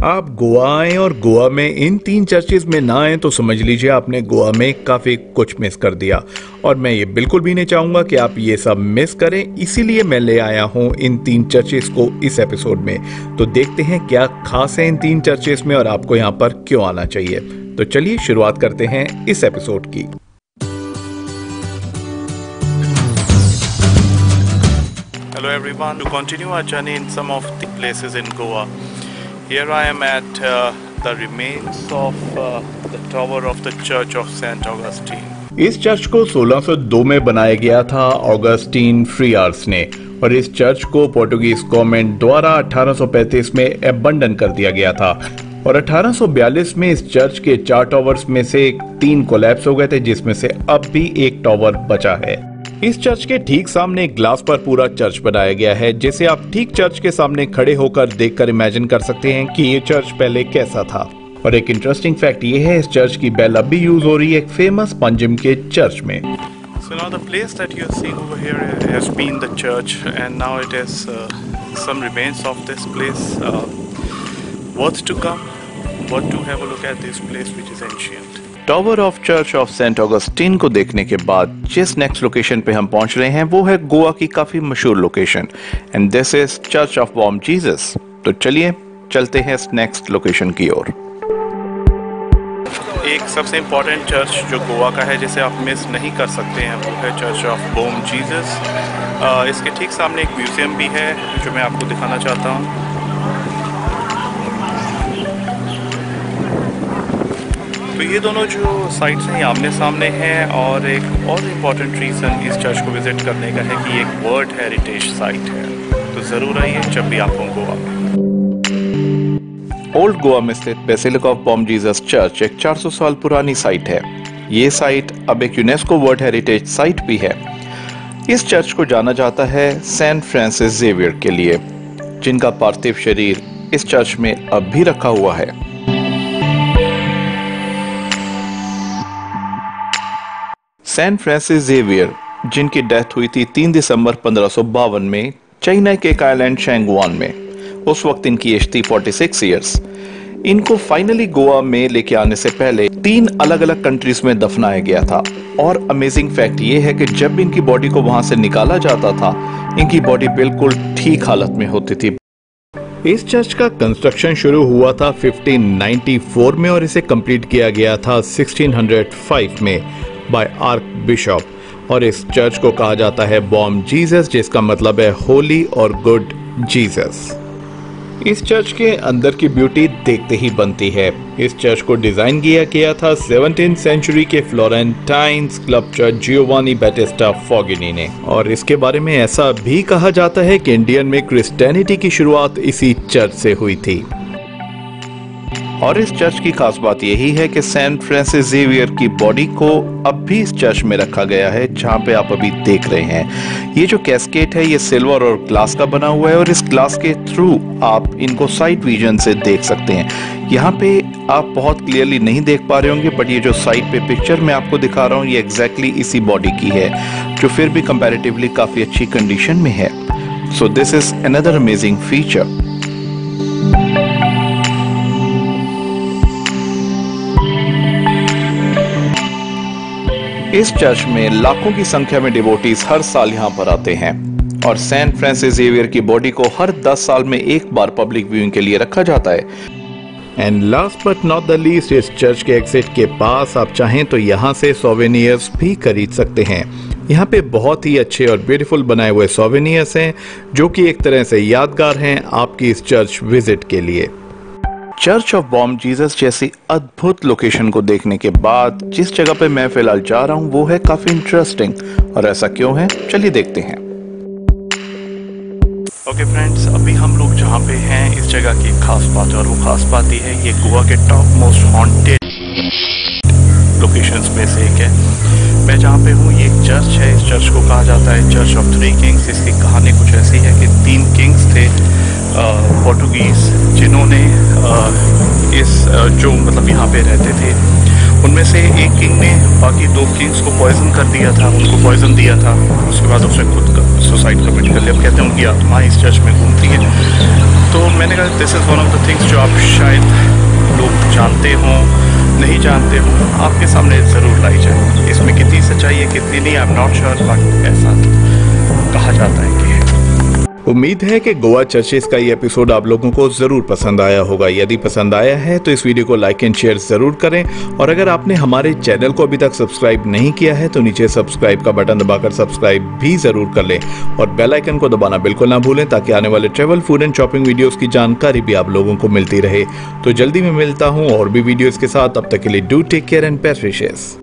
आप गोवा आए और गोवा में इन 3 चर्चेज में ना आए तो समझ लीजिए आपने गोवा में काफी कुछ मिस कर दिया। और मैं ये बिल्कुल भी नहीं चाहूंगा कि आप ये सब मिस करें, इसीलिए मैं ले आया हूं इन 3 चर्चेज को इस एपिसोड में। तो देखते हैं क्या खास है इन 3 चर्चेज में और आपको यहाँ पर क्यों आना चाहिए। तो चलिए शुरुआत करते हैं इस एपिसोड की। Hello everyone, to continue our journey in some of the places in Goa. Here I am at the remains of the tower of the Church of St. Augustine. इस चर्च को 1602 में बनाया गया था ऑगस्टीन फ्रीआर्स ने, और इस चर्च को पोर्टुगीज गवर्नमेंट द्वारा 1835 में एबंडन कर दिया गया था। और 1842 में इस चर्च के 4 टावर्स में से 3 कोलैप्स हो गए थे, जिसमें से अब भी 1 टावर बचा है। इस चर्च के ठीक सामने एक ग्लास पर पूरा चर्च बनाया गया है, जिसे आप ठीक चर्च के सामने खड़े होकर देखकर इमेजिन कर सकते हैं कि ये चर्च पहले कैसा था। और एक इंटरेस्टिंग फैक्ट ये है, इस चर्च की बेल अब भी यूज हो रही है एक फेमस पंजिम के चर्च में। So now the place that you are seeing over here has been the church, and now it is some remains of this place. Worth to come, worth to have a look at this place which is ancient. Tower of church of saint Augustine को देखने के बाद जिस next location पे हम पहुंच रहे हैं वो है गोवा की काफी मशहूर location, and this is church of Bom Jesus. तो चलिए चलते हैं इस नेक्स्ट लोकेशन की ओर। एक सबसे इम्पोर्टेंट चर्च जो गोवा का है जिसे आप मिस नहीं कर सकते हैं वो है चर्च ऑफ बॉम जीसस। इसके ठीक सामने एक म्यूजियम भी है जो मैं आपको दिखाना चाहता हूँ। तो ये दोनों जो साइट्स हैं आमने सामने हैं, और एक और इम्पॉर्टेंट रीज़न इस चर्च को विज़िट करने का है कि ये एक वर्ल्ड हेरिटेज साइट है। तो ज़रूर आइए जब भी आप हो गोवा में। ओल्ड गोवा में स्थित basilica of Bom Jesus church एक 400 साल पुरानी साइट है। ये साइट अब एक यूनेस्को वर्ल्ड हेरिटेज साइट भी है। इस चर्च को जाना जाता है सेंट फ्रांसिस जेवियर के लिए, जिनका पार्थिव शरीर इस चर्च में अब भी रखा हुआ है। सेंट फ्रांसिस जेवियर, जिनकी डेथ हुई थी 3 दिसंबर 1552 में चाइना के एक आइलैंड शैंगवान में। उस वक्त इनकी एज थी 46 इयर्स। इनको फाइनली गोवा में लेके आने से पहले 3 अलग अलग कंट्रीज में दफनाया गया था। और अमेजिंग फैक्ट ये है कि जब इनकी बॉडी को वहां से निकाला जाता था, इनकी बॉडी बिल्कुल ठीक हालत में होती थी। इस चर्च का कंस्ट्रक्शन शुरू हुआ था 1594 में और इसे कंप्लीट किया गया था 1605 में बाय आर्क बिशप। और इस चर्च को कहा जाता है बॉम जीसस, जिसका मतलब है होली और गुड जीसस। इस चर्च के अंदर की ब्यूटी देखते ही बनती है। इस चर्च को डिजाइन किया गया था 17th सेंचुरी के फ्लोरेंटाइन स्कल्पचर जियोवानी बैटिस्टा फोगिनी ने। और इसके बारे में ऐसा भी कहा जाता है कि इंडियन में क्रिश्चियनिटी की शुरुआत इसी चर्च से हुई थी। और इस चर्च की खास बात यही है कि सेंट फ्रांसिस जेवियर की बॉडी को अब भी इस चर्च में रखा गया है, जहां पे आप अभी देख रहे हैं। ये जो कैस्केट है ये सिल्वर और ग्लास का बना हुआ है, और इस ग्लास के थ्रू आप इनको साइड विजन से देख सकते हैं। यहाँ पे आप बहुत क्लियरली नहीं देख पा रहे होंगे, बट ये जो साइड पे पिक्चर मैं आपको दिखा रहा हूँ ये एग्जैक्टली इसी बॉडी की है, जो फिर भी कंपैरेटिवली काफी अच्छी कंडीशन में है। So this is another amazing feature. इस चर्च में लाखों की संख्या में डिवोटीज हर साल यहाँ पर आते हैं, और सेंट फ्रांसिस जेवियर की बॉडी को हर 10 साल में एक बार पब्लिक व्यूइंग के लिए रखा जाता है। And last but not the least, इस चर्च के एग्जिट के पास आप चाहें तो यहाँ से सोवेनियर्स भी खरीद सकते हैं। यहाँ पे बहुत ही अच्छे और ब्यूटीफुल बनाए हुए सोवेनियर्स हैं, जो कि एक तरह से यादगार हैं आपकी इस चर्च विजिट के लिए। चर्च ऑफ बॉम जीसस जैसी अद्भुत लोकेशन को देखने के बाद जिस जगह पे मैं फिलहाल जा रहा हूँ वो है काफी इंटरेस्टिंग। और ऐसा क्यों है, चलिए देखते हैं। ओके फ्रेंड्स, अभी हम लोग जहाँ पे हैं इस जगह की खास बात है, और वो खास बात ये है ये गोवा के टॉप मोस्ट हॉन्टेड लोकेशंस में से एक है। मैं जहाँ पे हूँ ये एक चर्च है। इस चर्च को कहा जाता है चर्च ऑफ 3 किंग्स। इसकी कहानी कुछ ऐसी है कि 3 किंग्स थे पोर्टुगीज, जिन्होंने इस जो मतलब यहाँ पे रहते थे, उनमें से एक किंग ने बाकी 2 किंग्स को पॉइजन कर दिया था, उनको पॉइजन दिया था। उसके बाद उसने खुद सुसाइड कमिट कर लिया। कहते हैं उनकी आत्मा इस चर्च में घूमती है। तो मैंने कहा this is one of the things जो आप शायद जानते हों नहीं जानते हों, आपके सामने ज़रूर लाई जाए। इसमें कितनी सच्चाई है कितनी नहीं, I am not sure, but ऐसा कहा जाता है कि है। उम्मीद है कि गोवा चर्चेस का ये एपिसोड आप लोगों को जरूर पसंद आया होगा। यदि पसंद आया है तो इस वीडियो को लाइक एंड शेयर जरूर करें, और अगर आपने हमारे चैनल को अभी तक सब्सक्राइब नहीं किया है तो नीचे सब्सक्राइब का बटन दबाकर सब्सक्राइब भी जरूर कर लें, और बेल आइकन को दबाना बिल्कुल ना भूलें ताकि आने वाले travel, food and shopping videos की जानकारी भी आप लोगों को मिलती रहे। तो जल्दी मैं मिलता हूँ और भी वीडियोस के साथ, तब तक के लिए do take care and best wishes.